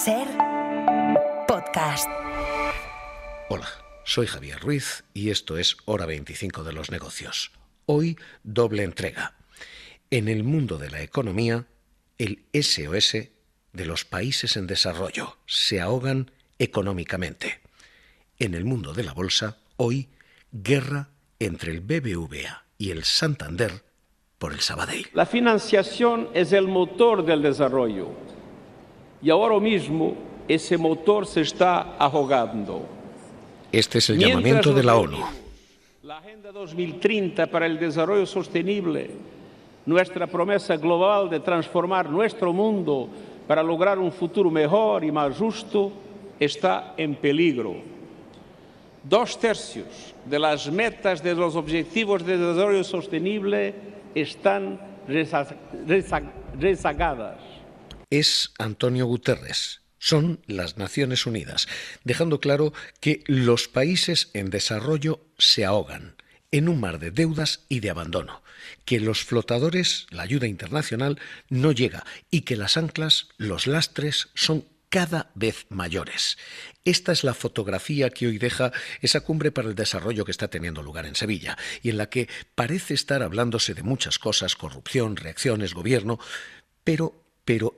Ser podcast. Hola, soy Javier Ruiz y esto es Hora 25 de los negocios. Hoy, doble entrega. En el mundo de la economía, el SOS de los países en desarrollo se ahogan económicamente. En el mundo de la bolsa, hoy, guerra entre el BBVA y el Santander por el Sabadell. La financiación es el motor del desarrollo y ahora mismo ese motor se está ahogando. Este es el llamamiento de la ONU. La Agenda 2030 para el Desarrollo Sostenible, nuestra promesa global de transformar nuestro mundo para lograr un futuro mejor y más justo, está en peligro. 2/3 de las metas de los Objetivos de Desarrollo Sostenible están rezagadas. Es Antonio Guterres. Son las Naciones Unidas, dejando claro que los países en desarrollo se ahogan en un mar de deudas y de abandono, que los flotadores, la ayuda internacional, no llega y que las anclas, los lastres, son cada vez mayores. Esta es la fotografía que hoy deja esa cumbre para el desarrollo que está teniendo lugar en Sevilla y en la que parece estar hablándose de muchas cosas, corrupción, reacciones, gobierno, pero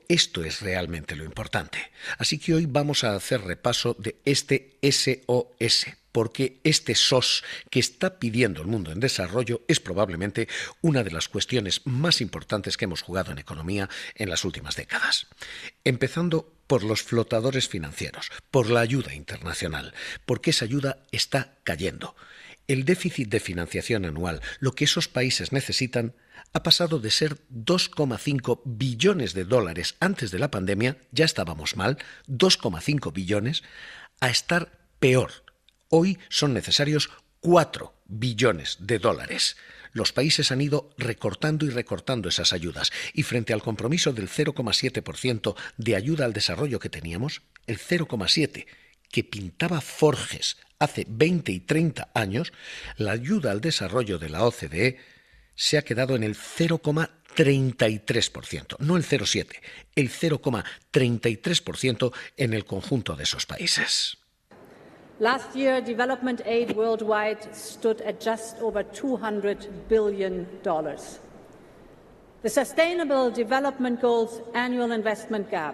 esto es realmente lo importante. Así que hoy vamos a hacer repaso de este SOS, porque este SOS que está pidiendo el mundo en desarrollo es probablemente una de las cuestiones más importantes que hemos jugado en economía en las últimas décadas. Empezando por los flotadores financieros, por la ayuda internacional, porque esa ayuda está cayendo. El déficit de financiación anual, lo que esos países necesitan, ha pasado de ser 2,5 billones de dólares antes de la pandemia, ya estábamos mal, 2,5 billones, a estar peor. Hoy son necesarios 4 billones de dólares. Los países han ido recortando y recortando esas ayudas y frente al compromiso del 0,7% de ayuda al desarrollo que teníamos, el 0,7% que pintaba Forges hace 20 y 30 años, la ayuda al desarrollo de la OCDE se ha quedado en el 0,33%, no el 0,7%, el 0,33% en el conjunto de esos países. Last year, development aid worldwide stood at just over $200 billion. The Sustainable Development Goals annual investment gap,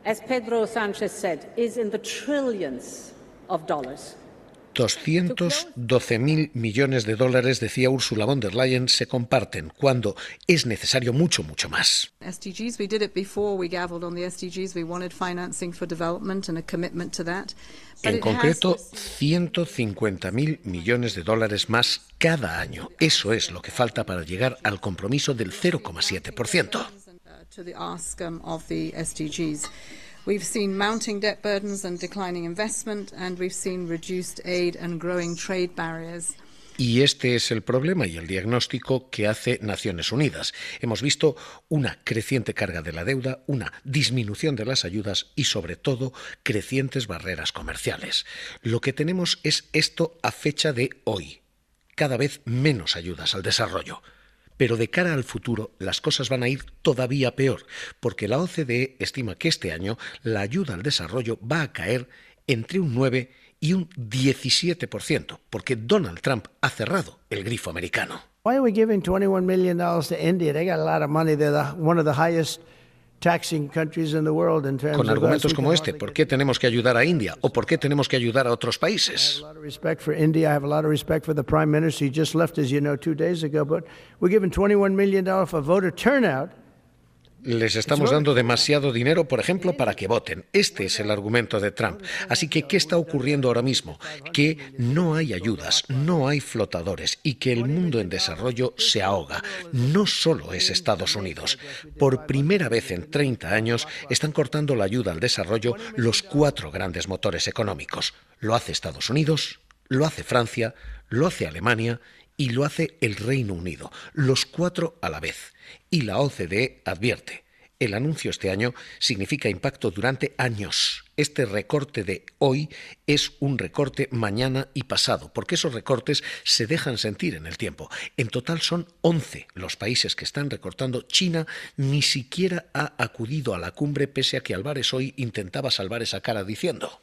as Pedro Sánchez said, is in the trillions of dollars. 212.000 millones de dólares, decía Ursula von der Leyen, se comparten cuando es necesario mucho, mucho más. SDGs, we did it before we gavelled on the SDGs. We wanted financing for development and a commitment to that. En concreto, 150.000 millones de dólares más cada año. Eso es lo que falta para llegar al compromiso del 0,7%. To the ask of the SDGs. We've seen mounting debt burdens and declining investment, and we've seen reduced aid and growing trade barriers. Y este es el problema y el diagnóstico que hace Naciones Unidas. Hemos visto una creciente carga de la deuda, una disminución de las ayudas y, sobre todo, crecientes barreras comerciales. Lo que tenemos es esto a fecha de hoy. Cada vez menos ayudas al desarrollo. Pero de cara al futuro, las cosas van a ir todavía peor, porque la OCDE estima que este año la ayuda al desarrollo va a caer entre un 9 y un 17%, porque Donald Trump ha cerrado el grifo americano. Why are we giving $21 million to India? They got a lot of money. They're one of the highest taxing countries in the world in terms of. Con argumentos como este, ¿por qué tenemos que ayudar a India o por qué tenemos que ayudar a otros países? I have a lot of respect for India. I have a lot of respect for the Prime Minister. He just left, as you know, 2 days ago. But we're giving $21 million for voter turnout. Les estamos dando demasiado dinero, por ejemplo, para que voten. Este es el argumento de Trump. Así que, ¿qué está ocurriendo ahora mismo? Que no hay ayudas, no hay flotadores y que el mundo en desarrollo se ahoga. No solo es Estados Unidos. Por primera vez en 30 años están cortando la ayuda al desarrollo los 4 grandes motores económicos. Lo hace Estados Unidos, lo hace Francia, lo hace Alemania y lo hace el Reino Unido. Los 4 a la vez. Y la OCDE advierte, El anuncio este año significa impacto durante años. Este recorte de hoy es un recorte mañana y pasado, porque esos recortes se dejan sentir en el tiempo. En total son 11 los países que están recortando. China ni siquiera ha acudido a la cumbre, pese a que Álvarez hoy intentaba salvar esa cara diciendo: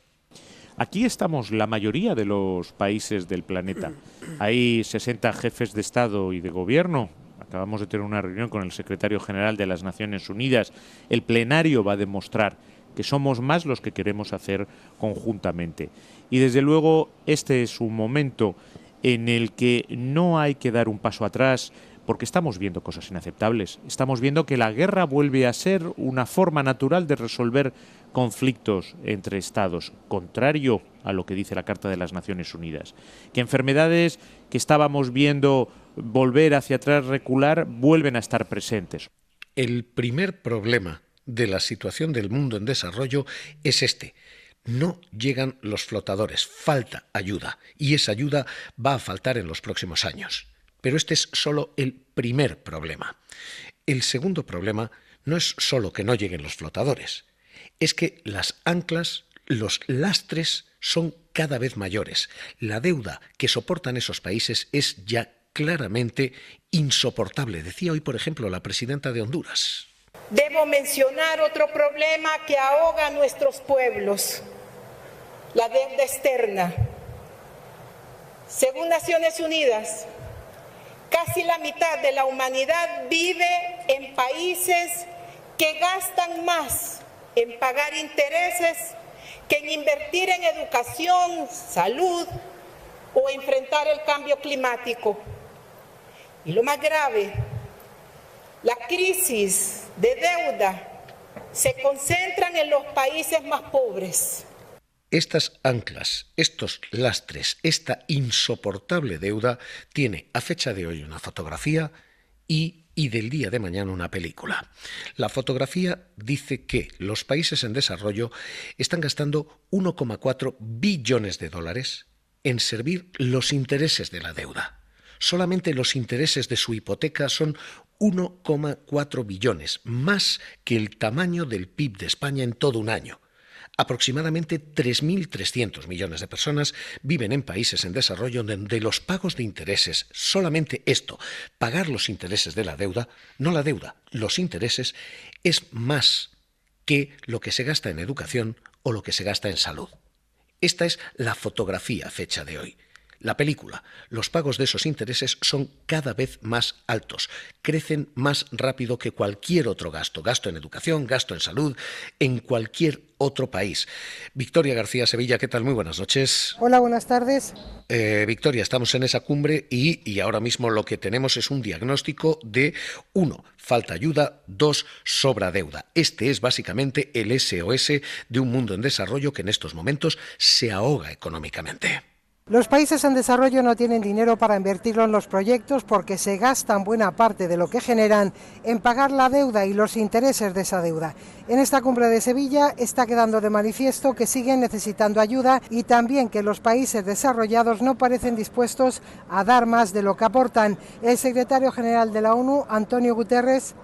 aquí estamos la mayoría de los países del planeta. Hay 60 jefes de Estado y de Gobierno. Acabamos de tener una reunión con el secretario general de las Naciones Unidas. El plenario va a demostrar que somos más los que queremos hacer conjuntamente. Y desde luego este es un momento en el que no hay que dar un paso atrás, porque estamos viendo cosas inaceptables. Estamos viendo que la guerra vuelve a ser una forma natural de resolver conflictos entre estados, contrario a lo que dice la Carta de las Naciones Unidas. Que enfermedades que estábamos viendo volver hacia atrás, recular, vuelven a estar presentes. El primer problema de la situación del mundo en desarrollo es este: no llegan los flotadores, falta ayuda, y esa ayuda va a faltar en los próximos años. Pero este es solo el primer problema. El segundo problema no es solo que no lleguen los flotadores, es que las anclas, los lastres, son cada vez mayores. La deuda que soportan esos países es ya claramente insoportable. Decía hoy, por ejemplo, la presidenta de Honduras. Debo mencionar otro problema que ahoga a nuestros pueblos: la deuda externa. Según Naciones Unidas, casi la mitad de la humanidad vive en países que gastan más en pagar intereses que en invertir en educación, salud o enfrentar el cambio climático. Y lo más grave, la crisis de deuda se concentran en los países más pobres. Estas anclas, estos lastres, esta insoportable deuda tiene a fecha de hoy una fotografía y del día de mañana una película. La fotografía dice que los países en desarrollo están gastando 1,4 billones de dólares en servir los intereses de la deuda. Solamente los intereses de su hipoteca son 1,4 billones, más que el tamaño del PIB de España en todo un año. Aproximadamente 3.300 millones de personas viven en países en desarrollo donde los pagos de intereses, solamente esto, pagar los intereses de la deuda, no la deuda, los intereses, es más que lo que se gasta en educación o lo que se gasta en salud. Esta es la fotografía a fecha de hoy. La película, los pagos de esos intereses son cada vez más altos, crecen más rápido que cualquier otro gasto, gasto en educación, gasto en salud, en cualquier otro país. Victoria García Sevilla, ¿qué tal? Muy buenas noches. Hola, buenas tardes. Victoria, estamos en esa cumbre y ahora mismo lo que tenemos es un diagnóstico de 1, falta ayuda, 2, sobra deuda. Este es básicamente el SOS de un mundo en desarrollo que en estos momentos se ahoga económicamente. Los países en desarrollo no tienen dinero para invertirlo en los proyectos porque se gastan buena parte de lo que generan en pagar la deuda y los intereses de esa deuda. En esta cumbre de Sevilla está quedando de manifiesto que siguen necesitando ayuda y también que los países desarrollados no parecen dispuestos a dar más de lo que aportan. El secretario general de la ONU, Antonio Guterres,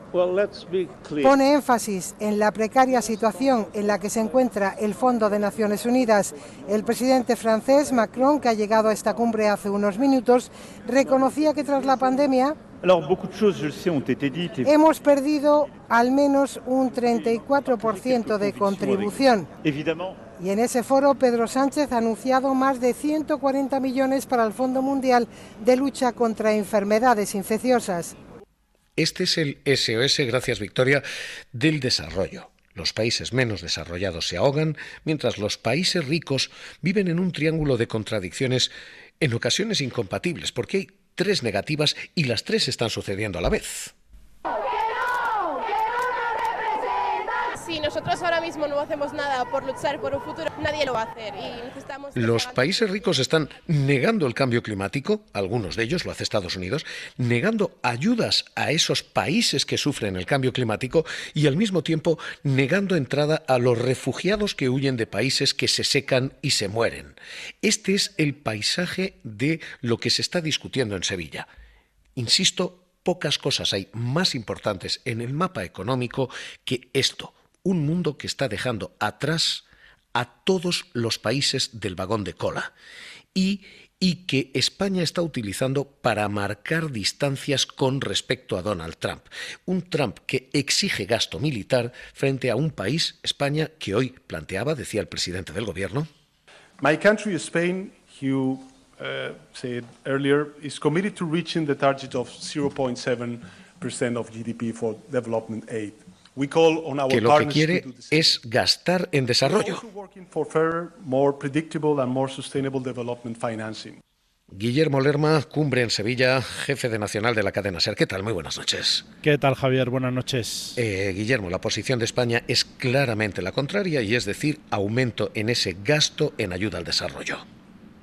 pone énfasis en la precaria situación en la que se encuentra el Fondo de Naciones Unidas. El presidente francés, Macron, que ha llegado a esta cumbre hace unos minutos, reconocía que tras la pandemia hemos perdido al menos un 34% de contribución. Y en ese foro Pedro Sánchez ha anunciado más de 140 millones para el Fondo Mundial de Lucha contra Enfermedades Infecciosas. Este es el SOS, gracias Victoria, del desarrollo. Los países menos desarrollados se ahogan, mientras los países ricos viven en un triángulo de contradicciones en ocasiones incompatibles, porque hay 3 negativas y las 3 están sucediendo a la vez. Si nosotros ahora mismo no hacemos nada por luchar por un futuro, nadie lo va a hacer. Y necesitamos... Los países ricos están negando el cambio climático, algunos de ellos, lo hace Estados Unidos, negando ayudas a esos países que sufren el cambio climático y al mismo tiempo negando entrada a los refugiados que huyen de países que se secan y se mueren. Este es el paisaje de lo que se está discutiendo en Sevilla. Insisto, pocas cosas hay más importantes en el mapa económico que esto, un mundo que está dejando atrás a todos los países del vagón de cola y que España está utilizando para marcar distancias con respecto a Donald Trump. Un Trump que exige gasto militar frente a un país, España, que hoy planteaba, decía el presidente del gobierno. My country, Spain, you said earlier, is committed to reaching the target of 0.7% of GDP for development aid. We call on our que lo que quiere es gastar en desarrollo. Guillermo Lerma, cumbre en Sevilla, jefe de Nacional de la cadena SER. ¿Qué tal? Muy buenas noches. ¿Qué tal, Javier? Buenas noches. Guillermo, la posición de España es claramente la contraria y es decir, aumento en ese gasto en ayuda al desarrollo.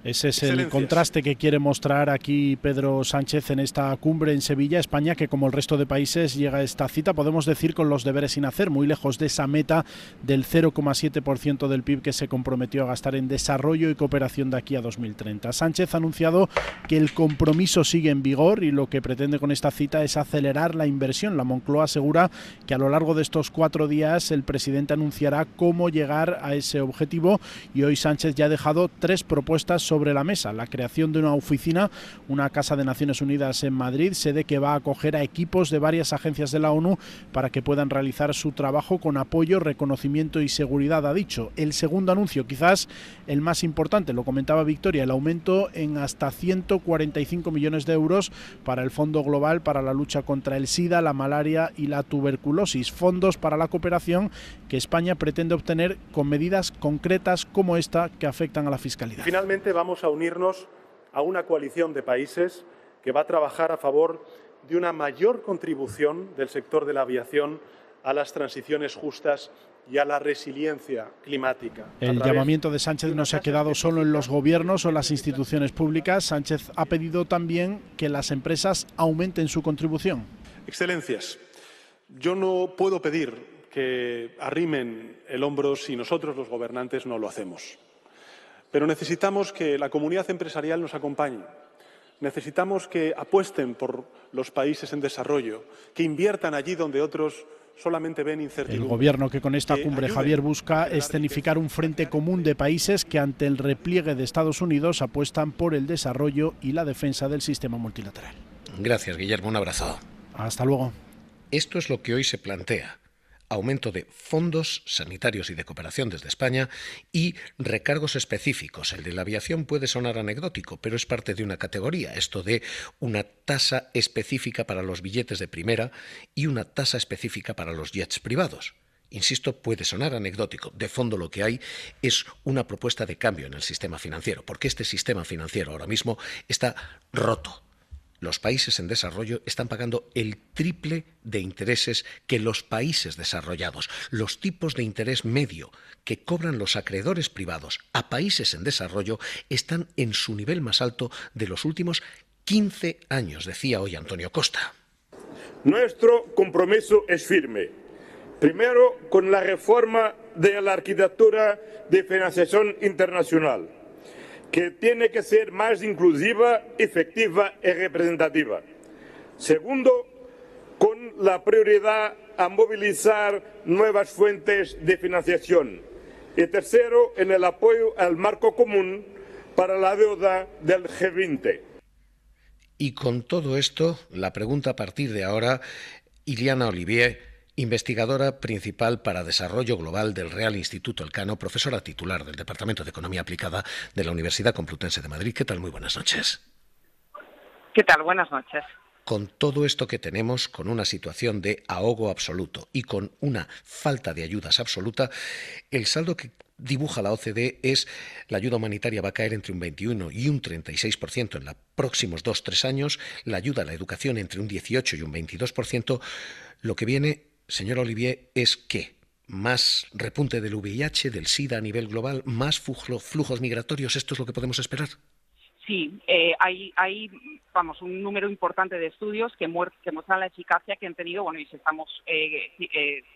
Ese es el contraste que quiere mostrar aquí Pedro Sánchez en esta cumbre en Sevilla. España, que como el resto de países llega a esta cita, podemos decir, con los deberes sin hacer, muy lejos de esa meta del 0,7% del PIB que se comprometió a gastar en desarrollo y cooperación de aquí a 2030. Sánchez ha anunciado que el compromiso sigue en vigor y lo que pretende con esta cita es acelerar la inversión. La Moncloa asegura que a lo largo de estos 4 días el presidente anunciará cómo llegar a ese objetivo y hoy Sánchez ya ha dejado 3 propuestas sobre la mesa: la creación de una oficina, una casa de Naciones Unidas en Madrid, sede que va a acoger a equipos de varias agencias de la ONU para que puedan realizar su trabajo con apoyo, reconocimiento y seguridad, ha dicho. El segundo anuncio, quizás el más importante, lo comentaba Victoria, el aumento en hasta 145 millones de euros para el Fondo Global para la lucha contra el SIDA, la malaria y la tuberculosis, fondos para la cooperación que España pretende obtener con medidas concretas como esta que afectan a la fiscalidad. Finalmente vamos a unirnos a una coalición de países que va a trabajar a favor de una mayor contribución del sector de la aviación a las transiciones justas y a la resiliencia climática. El llamamiento de Sánchez no se ha quedado solo en los gobiernos o las instituciones públicas. Sánchez ha pedido también que las empresas aumenten su contribución. Excelencias, yo no puedo pedir que arrimen el hombro si nosotros, los gobernantes, no lo hacemos. Pero necesitamos que la comunidad empresarial nos acompañe. Necesitamos que apuesten por los países en desarrollo, que inviertan allí donde otros solamente ven incertidumbre. El gobierno que con esta cumbre, Javier, busca escenificar un frente común de países que ante el repliegue de Estados Unidos apuestan por el desarrollo y la defensa del sistema multilateral. Gracias, Guillermo. Un abrazo. Hasta luego. Esto es lo que hoy se plantea. Aumento de fondos sanitarios y de cooperación desde España y recargos específicos. El de la aviación puede sonar anecdótico, pero es parte de una categoría, esto de una tasa específica para los billetes de primera y una tasa específica para los jets privados. Insisto, puede sonar anecdótico. De fondo lo que hay es una propuesta de cambio en el sistema financiero, porque este sistema financiero ahora mismo está roto. Los países en desarrollo están pagando el triple de intereses que los países desarrollados. Los tipos de interés medio que cobran los acreedores privados a países en desarrollo están en su nivel más alto de los últimos 15 años, decía hoy Antonio Costa. Nuestro compromiso es firme. Primero, con la reforma de la arquitectura de financiación internacional, que tiene que ser más inclusiva, efectiva y representativa. Segundo, con la prioridad a movilizar nuevas fuentes de financiación. Y tercero, en el apoyo al marco común para la deuda del G20. Y con todo esto, la pregunta a partir de ahora, Iliana Olivier, investigadora principal para Desarrollo Global del Real Instituto Elcano, profesora titular del Departamento de Economía Aplicada de la Universidad Complutense de Madrid. ¿Qué tal? Muy buenas noches. ¿Qué tal? Buenas noches. Con todo esto que tenemos, con una situación de ahogo absoluto y con una falta de ayudas absoluta, el saldo que dibuja la OCDE es la ayuda humanitaria va a caer entre un 21 y un 36% en los próximos 2-3 años, la ayuda a la educación entre un 18 y un 22%. Lo que viene, señor Olivier, es ¿qué? ¿Más repunte del VIH, del SIDA a nivel global? ¿Más flujos migratorios? ¿Esto es lo que podemos esperar? Sí, hay un número importante de estudios que muestran la eficacia que han tenido, y si estamos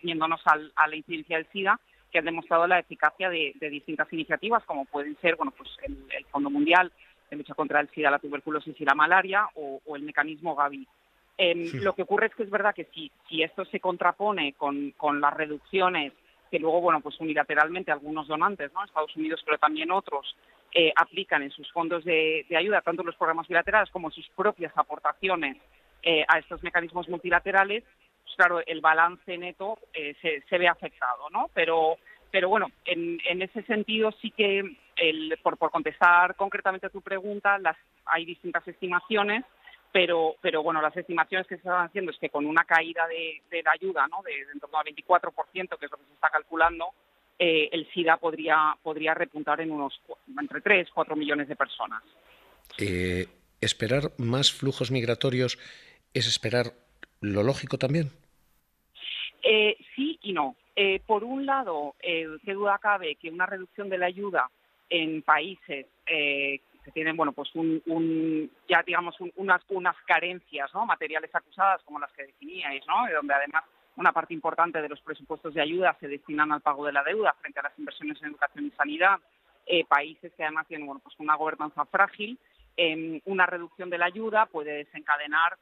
yéndonos a la incidencia del SIDA, que han demostrado la eficacia de distintas iniciativas, como pueden ser el Fondo Mundial de lucha contra el SIDA, la tuberculosis y la malaria, o el mecanismo Gavi. Lo que ocurre es que es verdad que si esto se contrapone con las reducciones que luego, bueno, pues unilateralmente algunos donantes, ¿no? Estados Unidos, pero también otros, aplican en sus fondos de ayuda, tanto en los programas bilaterales como en sus propias aportaciones a estos mecanismos multilaterales, pues claro, el balance neto se ve afectado, ¿no? Pero bueno, en ese sentido sí que, por contestar concretamente a tu pregunta, hay distintas estimaciones, pero bueno, las estimaciones que se están haciendo es que con una caída de la ayuda, ¿no? de en torno al 24%, que es lo que se está calculando, el SIDA podría repuntar en entre 3 y 4 millones de personas. ¿Esperar más flujos migratorios es esperar lo lógico también? Sí y no. Por un lado, qué duda cabe que una reducción de la ayuda en países que tienen, bueno, pues ya digamos unas carencias, ¿no? Materiales acusadas como las que definíais, ¿no? Donde además una parte importante de los presupuestos de ayuda se destinan al pago de la deuda frente a las inversiones en educación y sanidad, países que además tienen, bueno, pues una gobernanza frágil. Una reducción de la ayuda puede desencadenar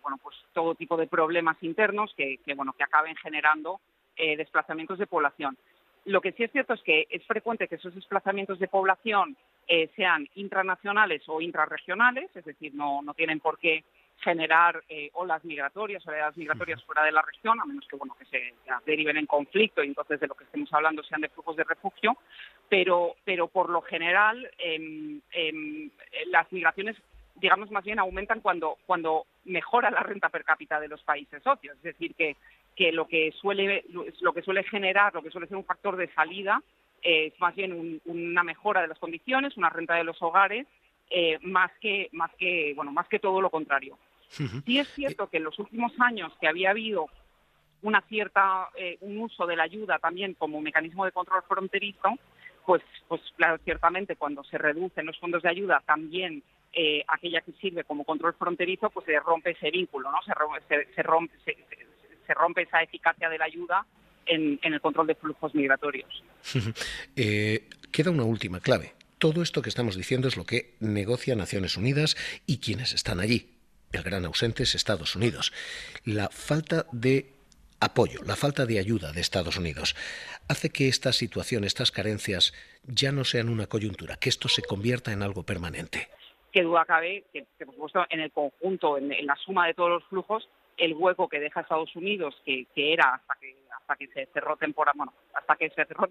bueno, pues todo tipo de problemas internos que acaben generando desplazamientos de población. Lo que sí es cierto es que es frecuente que esos desplazamientos de población sean intranacionales o intrarregionales, es decir, no tienen por qué generar olas migratorias fuera de la región, a menos que se deriven en conflicto y entonces de lo que estemos hablando sean de flujos de refugio, pero por lo general las migraciones, digamos, más bien aumentan cuando mejora la renta per cápita de los países socios, es decir, que lo que suele generar, lo que suele ser un factor de salida es más bien una mejora de las condiciones, una renta de los hogares, más que todo lo contrario. Sí es cierto que en los últimos años que había habido un uso de la ayuda también como mecanismo de control fronterizo, pues claro, ciertamente cuando se reducen los fondos de ayuda también aquella que sirve como control fronterizo, pues se rompe ese vínculo, ¿no? Se rompe esa eficacia de la ayuda en el control de flujos migratorios. Queda una última clave. Todo esto que estamos diciendo es lo que negocia Naciones Unidas y quienes están allí. El gran ausente es Estados Unidos. La falta de apoyo, la falta de ayuda de Estados Unidos hace que esta situación, estas carencias, ya no sean una coyuntura, que esto se convierta en algo permanente. Qué duda cabe que por supuesto, en el conjunto, en la suma de todos los flujos, el hueco que deja Estados Unidos, que era hasta que se cerró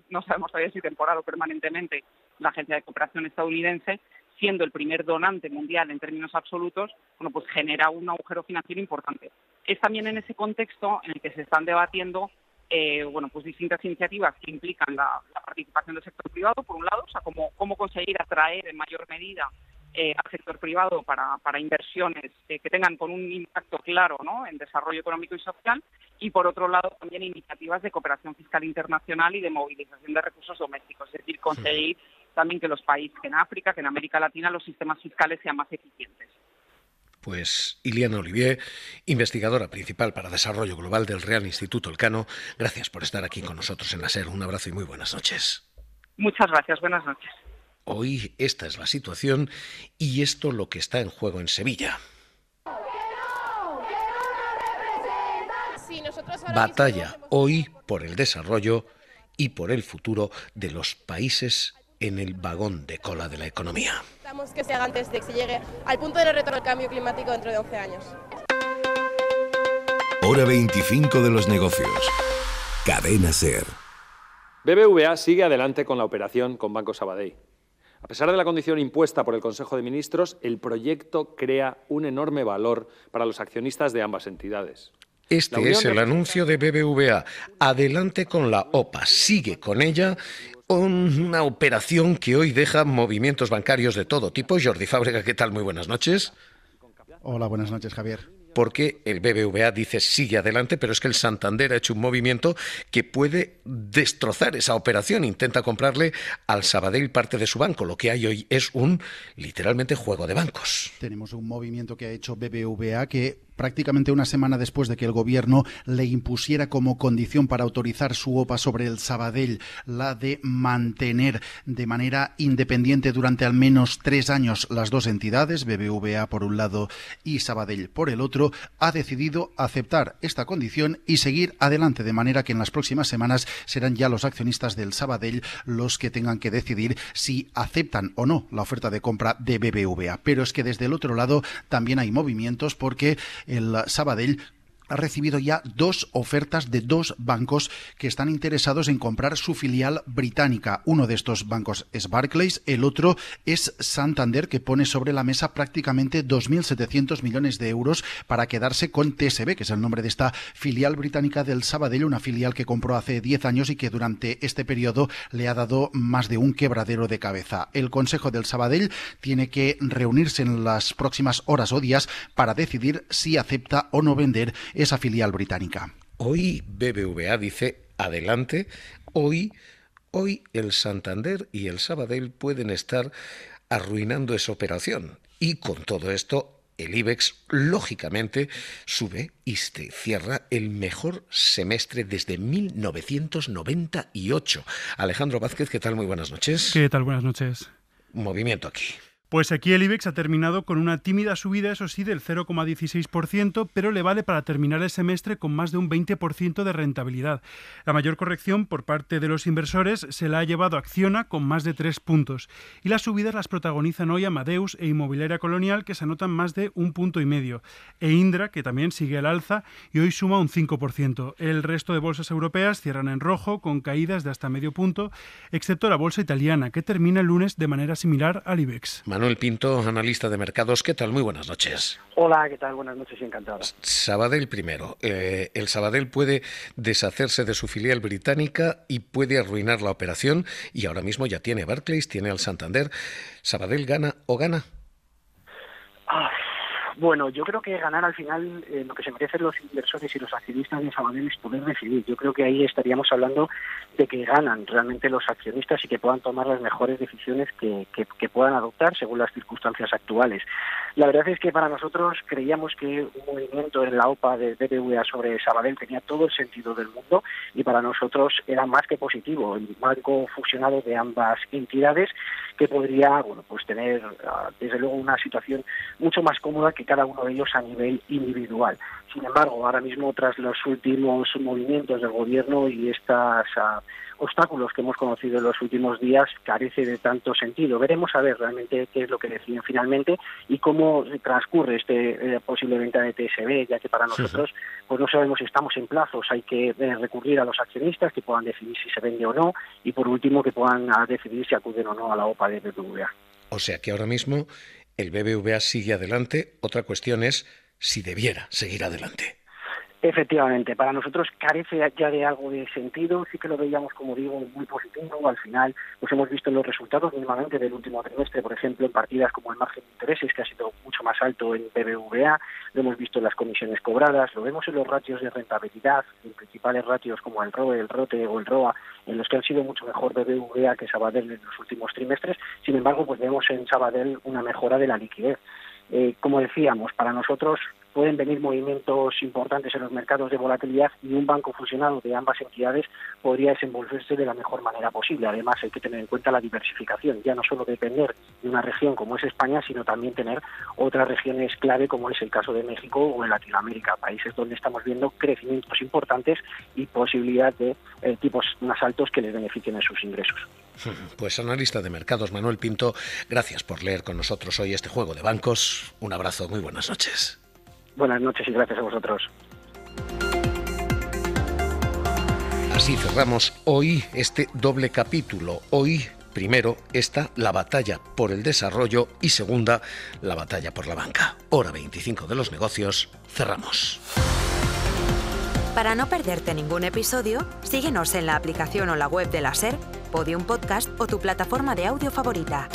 no sabemos todavía si temporal o permanentemente, la Agencia de Cooperación estadounidense, siendo el primer donante mundial en términos absolutos, bueno, pues genera un agujero financiero importante. Es también en ese contexto en el que se están debatiendo pues distintas iniciativas que implican la participación del sector privado, por un lado, o sea, cómo conseguir atraer en mayor medida al sector privado para inversiones que tengan con un impacto claro, ¿no?, en desarrollo económico y social, y por otro lado también iniciativas de cooperación fiscal internacional y de movilización de recursos domésticos, es decir, conseguir también que los países, que en África, que en América Latina, los sistemas fiscales sean más eficientes. Pues Ileana Olivier, investigadora principal para Desarrollo Global del Real Instituto Elcano, gracias por estar aquí con nosotros en la SER. Un abrazo y muy buenas noches. Muchas gracias, buenas noches. Hoy esta es la situación y esto lo que está en juego en Sevilla. Batalla hoy por el desarrollo y por el futuro de los países en el vagón de cola de la economía. Necesitamos que se haga antes de que se llegue al punto de no retorno al cambio climático dentro de 11 años. Hora 25 de los negocios. Cadena SER. BBVA sigue adelante con la operación con Banco Sabadell. A pesar de la condición impuesta por el Consejo de Ministros, el proyecto crea un enorme valor para los accionistas de ambas entidades. Este es el anuncio de BBVA. Adelante con la OPA. Sigue con ella una operación que hoy deja movimientos bancarios de todo tipo. Jordi Fábrega, ¿qué tal? Muy buenas noches. Hola, buenas noches, Javier. Porque el BBVA dice sigue adelante, pero es que el Santander ha hecho un movimiento que puede destrozar esa operación. Intenta comprarle al Sabadell parte de su banco. Lo que hay hoy es un, literalmente, juego de bancos. Tenemos un movimiento que ha hecho BBVA que prácticamente una semana después de que el Gobierno le impusiera como condición para autorizar su OPA sobre el Sabadell la de mantener de manera independiente durante al menos 3 años las dos entidades, BBVA por un lado y Sabadell por el otro, ha decidido aceptar esta condición y seguir adelante, de manera que en las próximas semanas serán ya los accionistas del Sabadell los que tengan que decidir si aceptan o no la oferta de compra de BBVA. Pero es que desde el otro lado también hay movimientos, porque el Sabadell ha recibido ya 2 ofertas de 2 bancos que están interesados en comprar su filial británica. Uno de estos bancos es Barclays, el otro es Santander, que pone sobre la mesa prácticamente 2.700 millones de euros para quedarse con TSB, que es el nombre de esta filial británica del Sabadell, una filial que compró hace 10 años y que durante este periodo le ha dado más de un quebradero de cabeza. El Consejo del Sabadell tiene que reunirse en las próximas horas o días para decidir si acepta o no vender esa filial británica. Hoy BBVA dice adelante. Hoy el Santander y el Sabadell pueden estar arruinando esa operación. Y con todo esto, el IBEX, lógicamente, sube y se cierra el mejor semestre desde 1998. Alejandro Vázquez, ¿qué tal? Muy buenas noches. ¿Qué tal? Buenas noches. Movimiento aquí. Pues aquí el IBEX ha terminado con una tímida subida, eso sí, del 0,16%, pero le vale para terminar el semestre con más de un 20% de rentabilidad. La mayor corrección por parte de los inversores se la ha llevado Acciona con más de 3 puntos. Y las subidas las protagonizan hoy Amadeus e Inmobiliaria Colonial, que se anotan más de 1,5 puntos. E Indra, que también sigue al alza y hoy suma un 5%. El resto de bolsas europeas cierran en rojo, con caídas de hasta medio punto, excepto la bolsa italiana, que termina el lunes de manera similar al IBEX. Manuel Pinto, analista de mercados, ¿qué tal? Muy buenas noches. Hola, ¿qué tal? Buenas noches y encantado. Sabadell primero. El Sabadell puede deshacerse de su filial británica y puede arruinar la operación, y ahora mismo ya tiene Barclays, tiene al Santander. ¿Sabadell gana o gana? Bueno, yo creo que ganar al final lo que se merecen los inversores y los accionistas de Sabadell es poder decidir. Yo creo que ahí estaríamos hablando de que ganan realmente los accionistas y que puedan tomar las mejores decisiones que puedan adoptar según las circunstancias actuales. La verdad es que para nosotros creíamos que un movimiento en la OPA de BBVA sobre Sabadell tenía todo el sentido del mundo, y para nosotros era más que positivo. El banco fusionado de ambas entidades, que podría pues tener desde luego una situación mucho más cómoda que cada uno de ellos a nivel individual. Sin embargo, ahora mismo, tras los últimos movimientos del Gobierno y estos obstáculos que hemos conocido en los últimos días, carece de tanto sentido. Veremos a ver realmente qué es lo que deciden finalmente y cómo transcurre este posible venta de TSB, ya que para nosotros pues no sabemos si estamos en plazos. Hay que recurrir a los accionistas, que puedan decidir si se vende o no, y por último que puedan decidir si acuden o no a la OPA de BBVA. O sea que ahora mismo el BBVA sigue adelante. Otra cuestión es si debiera seguir adelante. Efectivamente, para nosotros carece ya de algo de sentido. Sí que lo veíamos, como digo, muy positivo. Al final, pues hemos visto los resultados mínimamente del último trimestre, por ejemplo, en partidas como el margen de intereses, que ha sido mucho más alto en BBVA. Lo hemos visto en las comisiones cobradas, lo vemos en los ratios de rentabilidad, en principales ratios como el ROE, el ROTE o el ROA, en los que han sido mucho mejor BBVA que Sabadell en los últimos trimestres. Sin embargo, pues vemos en Sabadell una mejora de la liquidez. Como decíamos, para nosotros pueden venir movimientos importantes en los mercados de volatilidad, y un banco fusionado de ambas entidades podría desenvolverse de la mejor manera posible. Además, hay que tener en cuenta la diversificación, ya no solo depender de una región como es España, sino también tener otras regiones clave, como es el caso de México o en Latinoamérica, países donde estamos viendo crecimientos importantes y posibilidad de tipos más altos que les beneficien en sus ingresos. Pues analista de mercados Manuel Pinto, gracias por leer con nosotros hoy este juego de bancos. Un abrazo, muy buenas noches. Buenas noches y gracias a vosotros. Así cerramos hoy este doble capítulo. Hoy, primero, está la batalla por el desarrollo y segunda, la batalla por la banca. Hora 25 de los negocios, cerramos. Para no perderte ningún episodio, síguenos en la aplicación o la web de la SER, Podium Podcast o tu plataforma de audio favorita.